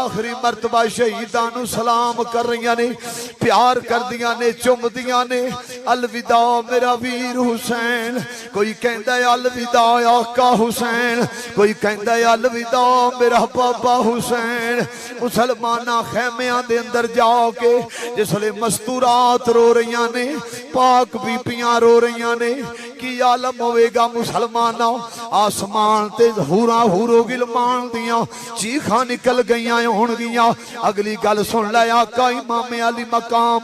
آخری مرتبہ شہیداں نو سلام کر رہی نے، پیار کر دیا نے، چم دیا نے، الوداع میرا ویر حسین، کوئی کہندا ہے الوداع آقا حسین، کوئی کہندا ہے الوداع میرا بابا حسین۔ مسلمانہ خیمیاں دے اندر جا کے جس لئے مستورات رو رہیاں نے، پاک بیپیاں رو رہیاں نے، کی عالم ہوئے گا مسلمانہ؟ آسمان تے ہورا ہورو گلمان دیاں چیخاں نکل گئیاں ہون گیاں۔ اگلی گل سن لے آقا امام علی مقام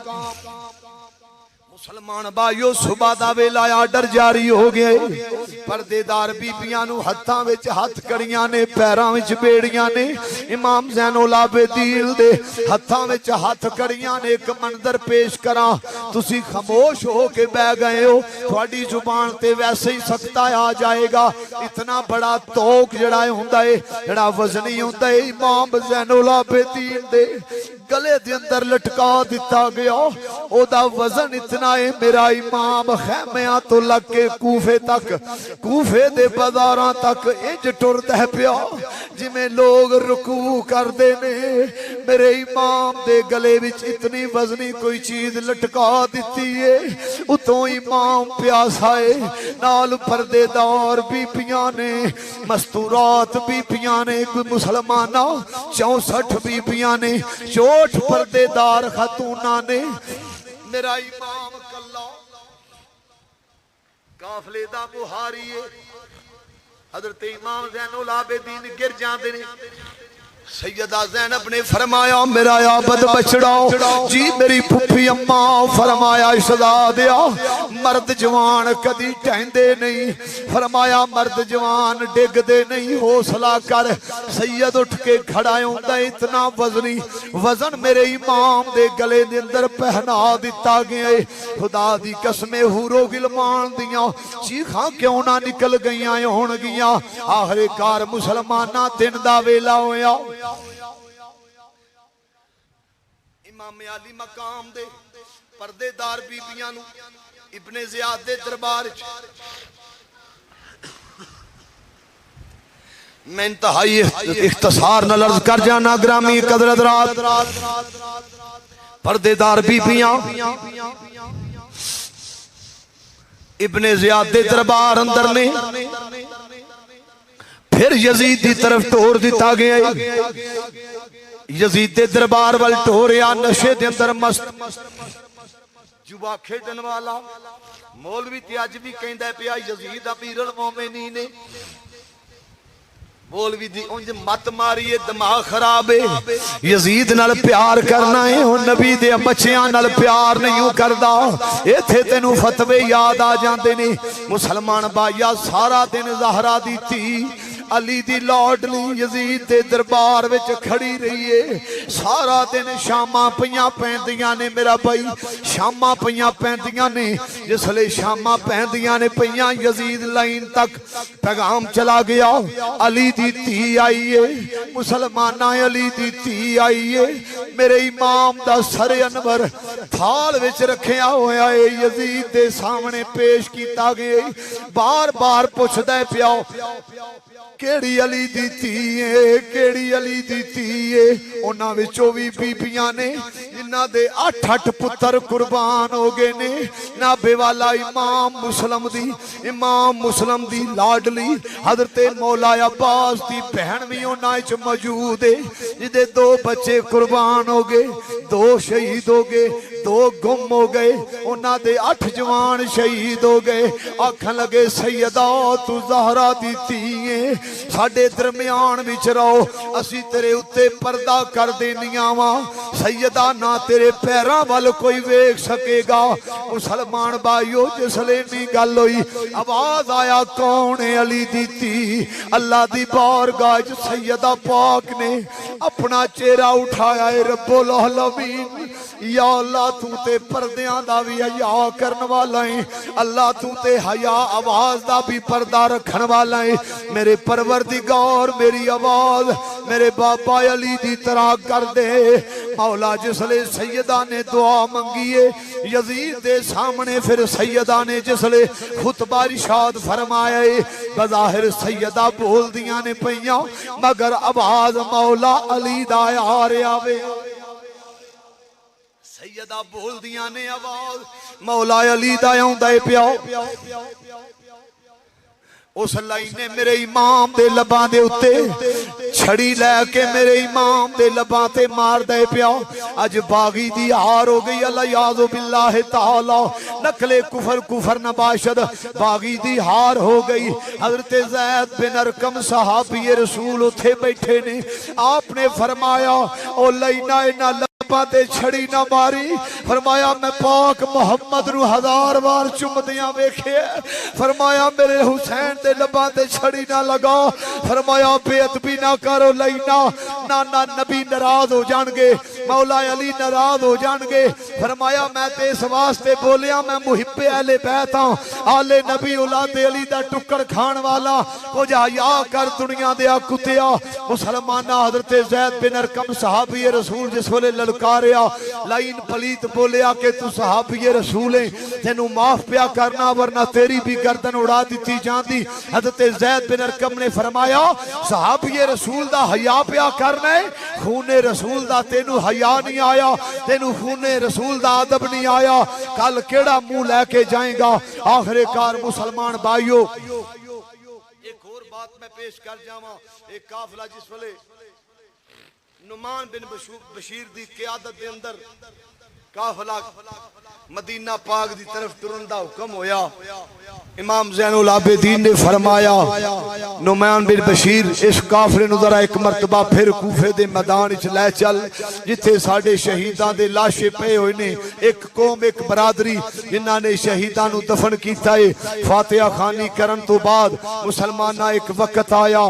مسلمان بھائیو، صبح دا ویلا آرڈر جاری ہو گئے، پردے دار بیبیاں نو ہتھاں وچ ہتھ کڑیاں نے، پیراں وچ بیڑیاں نے، امام زین العابدین دے ہتھاں وچ ہتھ کڑیاں نے۔ ایک منظر پیش کراں، تسی خاموش ہو کے بہ گئے ہو، تھوڑی زبان تے ویسے ہی سکتا آ جائے گا۔ اتنا بڑا توق جڑا ہوندا ہے، جڑا وزنی ہوندا ہے، امام زین العابدین دے گلے دے اندر لٹکا دیتا گیا، او دا وزن اتنا ہے۔ میرا امام خیمیاں تو لگ کے کوفے تک، کوفے دے بازاراں تک انج ٹردا ہے پیا جی میں لوگ رکوع کر دے نے۔ میرے امام دے گلے وچ اتنی وزنی کوئی چیز لٹکا دیتی ہے، اتوں امام پیاسا ہے، نال پردے دار بیبیاں نے، مستورات بیبیاں نے، کوئی مسلمانہ 64 بیبیاں نے، 64 پردے دار خاتوناں نے۔ میرا امام کلا قافلے دا بہاری ہے، حضرت امام زین العابدین گر جاندے نے۔ سیدہ زینب نے فرمایا میرا عابد بچڑا جی میری پھپھی اماں، فرمایا شہزادیا مرد جوان کدی ٹہندے نہیں، فرمایا مرد جوان ڈگ دے نہیں، حوصلہ کر۔ سید اٹھ کے کھڑا ہوندا ہے، اتنا وزنی وزن میرے امام دے گلے دے اندر پہنا دیتا گیا ہے۔ خدا دی قسمیں حورو غلمان دیاں چیخاں کیوں نہ نکل گئیاں ہون گیاں۔ آخر کار مسلمانہ دن دا ویلا ہویا، امام علی مقام دے پردے دار بیبیاں نو ابن زیاد دے دربار میں انتہائی اختصار نہ لرز کر جانا گرامی قدر حضرات، پردے دار بیبیاں ابن زیاد دے دربار اندر نے، پھر یزید دی طرف ٹور دیتا گیا ہے۔ یزید دے دربار وال ٹوریا، نشے دے اندر مست جوا کھیڈن والا مولوی تے اج بھی کہندا پیا یزید امیر المومنین نے۔ مولوی دی انج مت ماری دماغ خراب ہے، یزید نال پیار کرنا ہے، ہن نبی دے بچیاں نال پیار نہیں کردا۔ ایتھے تینوں فتوی یاد آ جاندے نے۔ مسلمان بھائیا سارا دن زہرا دی تھی علی دی لاڈلی یزید دے دربار وچ کھڑی رہی ہے، سارا دن شاماں پیاں پیندیاں نے۔ میرا بھائی شاماں پیاں پیندیاں نے، جس لئے شاماں پیندیاں نے پیاں یزید لائن تک پیغام چلا گیا، علی دی تھی آئی ہے، مسلمانہ علی دی تھی آئی ہے۔ میرے امام دا سر انور تھال وچ رکھیا ہویا ہے، یزید دے سامنے پیش کیتا گئے، بار بار پوچھ دے پیاؤ کیڑی علی دیتی ہے، کیڑی علی دیتی ہے۔ انہاں وچوں بھی بیبیاں نے جنہاں دے 8 پتر قربان ہو گئے نے۔ نابے والا امام مسلم دی لاڈلی حضرت مولا عباس دی بہن بھی انہاں وچ موجود ہے، جدے 2 بچے قربان ہو گئے، 2 شہید ہو گئے، 2 گم ہو گئے، انہاں دے 8 جوان شہید ہو گئے۔ آکھن لگے سیدہ تو زہرا دیتی ہے، ساڑھے درمیان وچ رہو، اسی تیرے اتے پردہ کر دینیاں ماں، سیدہ نہ تیرے پیران وال کوئی ویک سکے گا۔ مسلمان بھائیو جس لینی گل ہوئی، آواز آیا کون علی دیتی؟ اللہ دی بارگاہ سیدہ پاک نے اپنا چہرہ اٹھایا ہے، رب العالمین یا اللہ تو تے پردیاں دا بھی حیا کرن والا ہے اللہ تو تے حیا آواز دا بھی پردہ رکھن والا ہے میرے پروردگار میری آواز میرے بابا علی دی طرح کر دے مولا جس لے سیدہ نے دعا منگیے یزید دے سامنے پھر سیدہ نے جس لے خطبہ ارشاد فرمایا بظاہر سیدہ بول دیاں نے پئیاں مگر آواز مولا علی دا آ رہا وے سیدہ بول دیاں نے آواز مولا علی دا آوندا اے پیا اس لائن نے میرے امام دے لباں دے اتے چھڑی لے کے میرے امام دے لباں تے مار دے پیا اج باغی دی ہار ہو گئی اللہ یاذ باللہ تعالی نقل کفر نباشد باغی دی ہار ہو گئی حضرت زید بن ارقم صحابی رسول اتھے بیٹھے نے آپ نے فرمایا او لینا اینا لباں تے چھڑی نہ ماری فرمایا میں پاک محمد رو 1000 بار چمدیاں ویکھے فرمایا میرے حسین تے لباں تے چھڑی نہ لگا فرمایا بے ادبی نہ کرو لینا نانا نبی ناراض ہو جان گے مولا علی ناراض ہو جان گے فرمایا میں تے اس واسطے بولیا میں محب اہل بیت ہاں آل نبی اولاد علی دا ٹکڑ کھان والا کچھ حیا کر دنیا دیا کتیا مسلمانہ حضرت زید بن ارقم صحابی رسول جس والے للکاریا لائن پلیت بولیا کہ تو صحابی رسول ہیں تینوں معاف پیا کرنا ورنہ تیری بھی گردن اڑا دیتی جاندی حضرت زید بن ارقم نے فرمایا صحابی رسول دا حیا پیا کرنا ہے خون رسول دا تینوں حیا نہیں آیا تینوں خون رسول دا ادب نہیں آیا کل کیڑا منہ لے کے جائیں گا آخر کار مسلمان بھائیو ایک اور بات میں پیش کر جاواں ایک قافلہ جس والے نعمان بن بشیر دی قیادت دے اندر قافلہ مدینہ پاک دی طرف ٹرن دا حکم ہویا امام زین العابدین نے فرمایا نعمان بن بشیر اس قافلے نو ذرا ایک مرتبہ پھر کوفے دے میدان وچ لے چل جتھے ساڈے شہیداں دے لاشے پئے ہوئے نے ایک قوم ایک برادری جنہاں نے شہیداں نو دفن کیتا ہے فاتحہ خوانی کرن تو بعد مسلمانہ ایک وقت آیا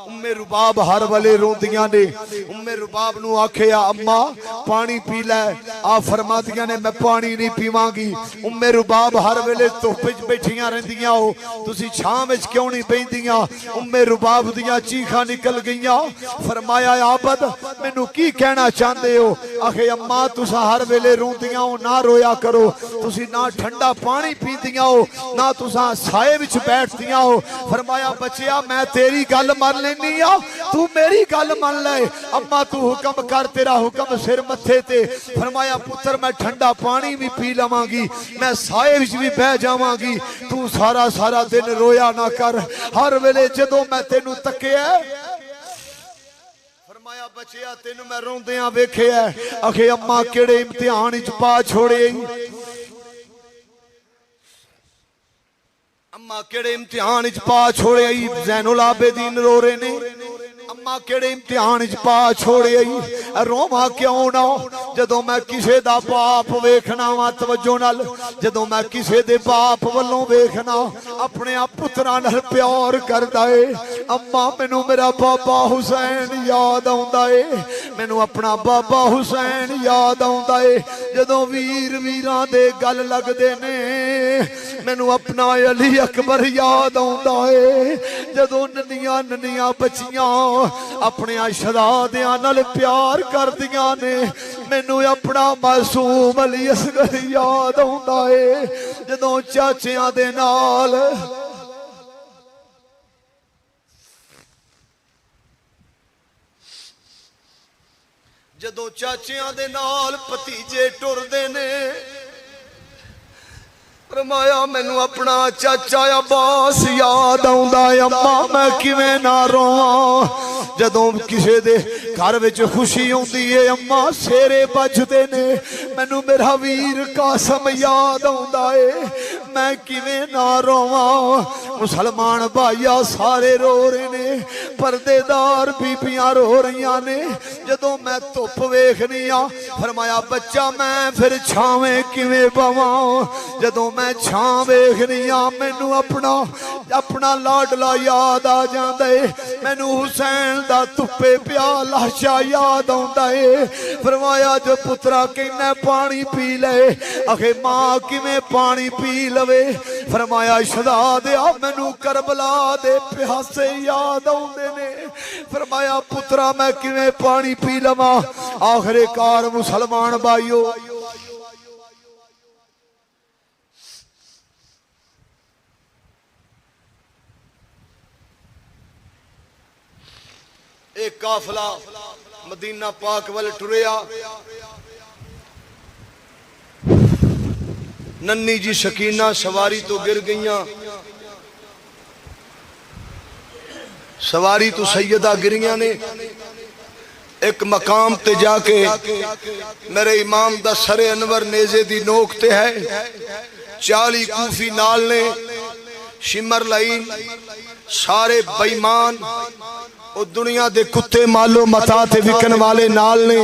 ام رباب ہر والے روندیاں نے ام رباب نو آکھیا اماں پانی پی لے آپ فرما دیاں نے میں پانی نہیں پیواں گی ام رباب ہر ویلے دھوپ وچ بیٹھیاں رہندیاں ہو تسی چھاں وچ کیوں نہیں بیندیاں ام رباب دیاں چیخاں نکل گئیاں فرمایا عابد مینوں کی کہنا چاہندے ہو آکھے اماں تساں ہر ویلے روندیاں ہو نہ رویا کرو تسی نہ ٹھنڈا پانی پیندیاں ہو نہ تساں سائے وچ بیٹھدیاں ہو فرمایا بچیا میں تیری گل مان لینی آ تو میری گل مان لے اما تو حکم کر تیرا حکم سر متھے تے فرمایا پتر میں ٹھنڈا پانی بھی پی لواں گی میں سائے وچ بھی بہ جاواں گی تو سارا دن رویا نہ کر ہر ویلے جدوں میں تینوں تکیا فرمایا بچیا تینوں میں روندیاں ویکھیا آکھے اما کیڑے امتحان وچ پا چھوڑے اماں کیڑے امتحان وچ پا چھوڑے زین العابدین رو رہے نے اماں کیڑے امتحان وچ پا چھوڑے روواں کیوں نہ جدوں میں کسے دا باپ ویکھنا وا توجہ نال جدوں میں کسے دے باپ والوں ویکھنا اپنے پتراں نال پیار کردا اے اماں مینوں میرا بابا حسین یاد آوندا اے مینوں اپنا بابا حسین یاد آوندا اے جدوں ویراں دے گل لگدے نے مینوں اپنا علی اکبر یاد آوندا اے جدوں ننیاں بچیاں اپنے شہزادیاں نال پیار کردیاں نے مینوں اپنا معصوم علی اصغر یاد آوندا اے جدوں چاچیاں دے نال جدوں چاچیاں دے نال پتیجے ٹردے نے فرمایا مینوں اپنا چاچا عباس یاد آوندا اے اماں میں کیویں نہ رواں جدوں کسے دے گھر وچ خوشی ہوندی اے اماں سیرے بجدے نے مینوں میرا ویر قاسم یاد آوندا اے میں کیویں نہ رواں مسلمان بھائیا سارے رو رہے نے پردے دار بیبیاں رو رہی نے جدوں میں دھوپ ویکھنی آ فرمایا بچہ میں پھر چھاویں کیویں بواں جدوں میں چھاں ویکھنی آ مینوں اپنا لاڈلا یاد آ جاندا ہے مینوں حسین دا دھوپے پیا لاشا یاد آوندا ہے فرمایا جو پترا کہنا پانی پی لے آخے ماں کیویں پانی پی لوے فرمایا شہزادیا مینوں کربلا دے پیاسے یاد آوندے نے فرمایا پترا میں کیویں پانی پی لواں آخر کار مسلمان بھائیو ایک قافلہ مدینہ پاک وال ٹریا ننی جی سکینہ سواری تو گر گئیاں سواری تو سیدہ گریاں نے ایک مقام تے جا کے میرے امام دا سر انور نیزے دی نوک تے ہے 40 کوفی نال نے شمر لائن سارے بیمان او دنیا دے کتے مالو متا تے وکن والے نال نے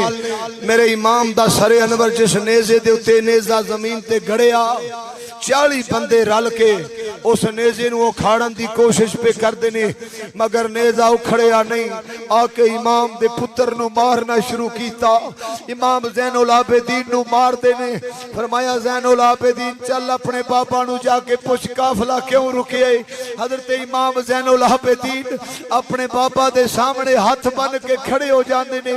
میرے امام دا سر انور جس نیزے دے اتے نیزہ زمین تے گھڑیا 40 بندے رل کے اس نیزے نو اکھاڑن دی کوشش پہ کر دینے مگر نیزہ اکھڑیا نہیں آکے امام دے پتر نو مارنا شروع کیتا امام زین العابدین نو مار دینے فرمایا زین العابدین چل اپنے بابا نو جا کے پوچھ قافلہ کیوں رکے حضرت امام زین العابدین اپنے بابا دے سامنے ہاتھ بن کے کھڑے ہو جاندے نے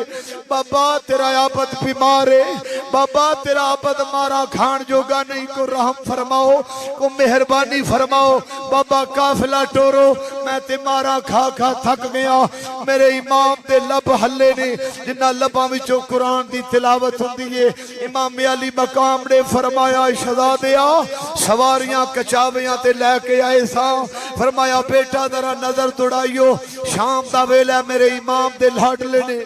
بابا تیرا عابد بیمار ہے بابا تیرا عابد مارا کھان جوگا نہیں کو رحم فرماؤ کو مہربانی فرماؤ بابا قافلہ ٹورو میں تے مارا کھا کھا تھک گیا میرے امام تے لب ہلے نے جنہ لباں وچوں قرآن دی تلاوت ہوندی ہے امام علی مقام نے فرمایا شہزادیا سواریاں کچاویاں تے لے کے آئے سا فرمایا بیٹا ذرا نظر دوڑائیو شام دا ویلا میرے امام دے لاڈلے نے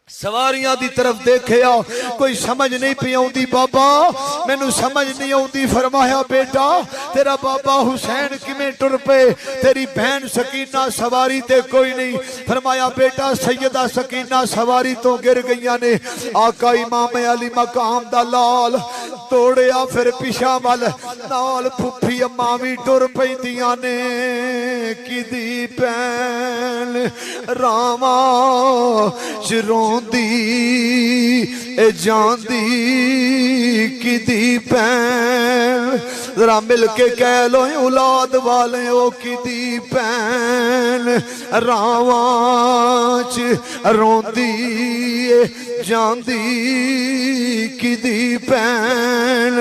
سواریاں دی طرف دیکھیا کوئی سمجھ نہیں پی آؤندی بابا میں نو سمجھ نہیں آؤندی فرمایا بیٹا تیرا بابا حسین کمیں ٹر پے تیری بہن سکینہ سواری تے کوئی نہیں فرمایا بیٹا سیدہ سکینہ سواری تو گر گئیاں نے آقا امام علی مقام دا لال توڑیا پھر پیشا وال نال پھپھی امامی ٹر پئی دیاں نے کی دی پین راواں چرون دی اے جان دی کی دی پین ذرا مل کے کہہ لو اولاد والے او کی دی پین راواں چ روندی اے جان دی کی دی پین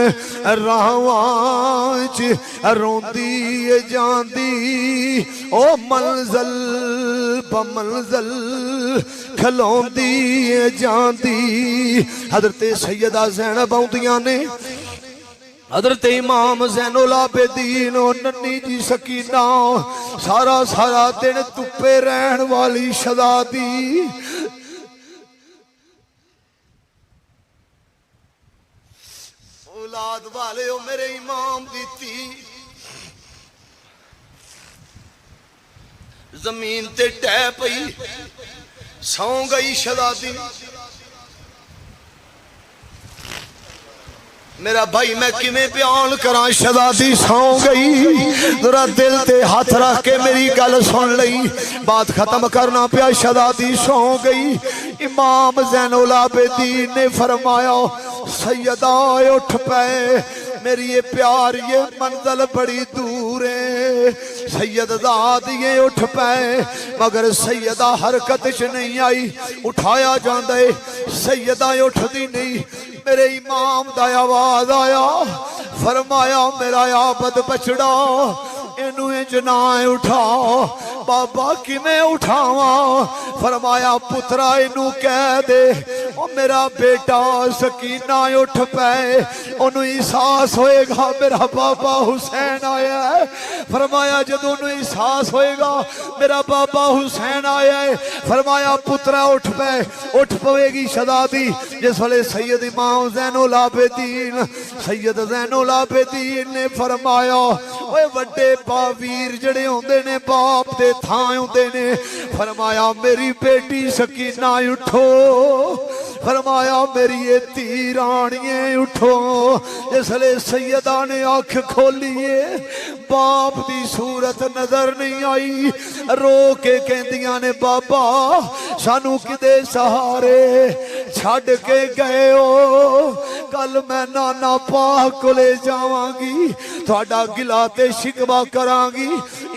راواں چ روندی اے جان دی او منزل بمنزل کھلوندی اے جان دی حضرت سیدہ زینب آؤندیاں نے حضرت امام زین العابدین و ننی جی سکینہ سارا دن تپے رہن والی شہزادی اولاد والے ہو میرے امام دیتی زمین تے ٹہ پئی سو گئی شہزادی میرا بھائی میں کیویں بیان کراں شہزادی سو گئی ذرا دل تے ہاتھ رکھ کے میری گل سن لئی بات ختم کرنا پیا شہزادی سو گئی امام زین العابدین نے فرمایا سیدہ اٹھ پے میری یہ پیار یہ منزل بڑی دور ہے سید ذات یہ اٹھ پے مگر سیدہ حرکت چ نہیں آئی اٹھایا جاندے سیدہ اٹھ دی نہیں میرے امام دا آواز آیا فرمایا میرا عابد بچڑا اینو جنائے اٹھا بابا کی میں اٹھاواں فرمایا پترا اینو کہہ دے او میرا بیٹا سکینہ اٹھ پائے انہوں احساس ہوئے گا میرا بابا حسین آیا ہے فرمایا جدو انہوں احساس ہوئے گا میرا بابا حسین آیا ہے فرمایا پترہ اٹھ پائے اٹھ پوے گی شہزادی جس والے سید امام زین العابدین سید زین العابدین نے فرمایا اوے وڈے باویر جڑے ہوندے نے باپ دے تھاں ہوندے نے فرمایا میری بیٹی سکینہ اٹھو فرمایا میری یہ تیرانیے اٹھو جس لے سیدہ نے آنکھ کھولیے باپ دی صورت نظر نہیں آئی رو کے کہندیاں نے بابا سانو کدے سہارے چھڑ کے گئے ہو کل میں نانا پاک کو لے جاواں گی تھوڑا گلا تے شکوا کراں گی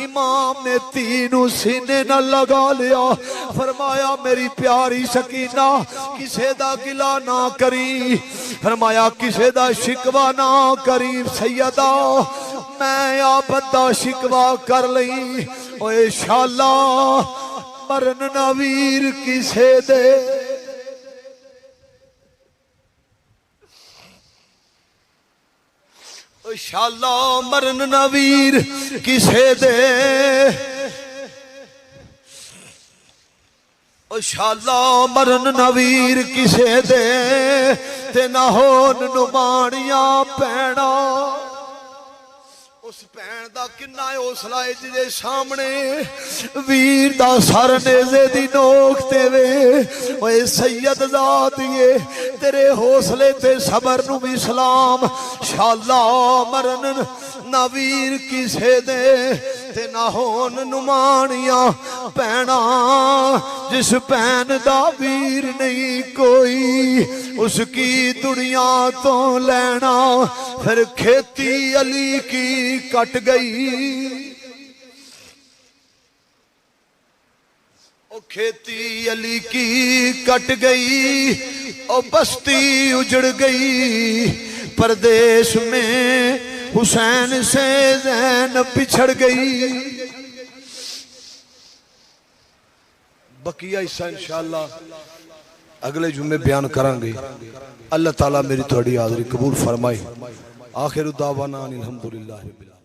امام نے تینوں سینے نہ لگا لیا فرمایا میری پیاری سکینہ کسے دا گلا نہ کری فرمایا کسے دا شکوا نہ کری سیدہ میں بندہ شکوا کر لئی اوے شالا مرن نویر کسے دے شالا مرن نویر کسے دے شالا مرن نویر کسے دے تے نہ ہون نمانیاں پینا اس پین دا کنہ حوصلہ ہے جے سامنے ویر دا سر نیزے دی نوکتے وے اوے سید ذات یہ تیرے حوصلے تے صبر نو بھی سلام شالا مرن نہ ویر کسے دے تے نہ ہون نمانیاں پینا جس پین دا ویر نہیں کوئی اس کی دنیا تو لینا پھر کھیتی علی کی کٹ گئی او کھیتی علی کی کٹ گئی او بستی اجڑ گئی پردیش میں حسین سے زین پچھڑ گئی بقیہ حصہ انشاءاللہ اگلے جمعے بیان کریں گے اللہ تعالیٰ میری تھوڑی حاضری قبول فرمائے آخر دعوانا الحمدللہ رب العالمین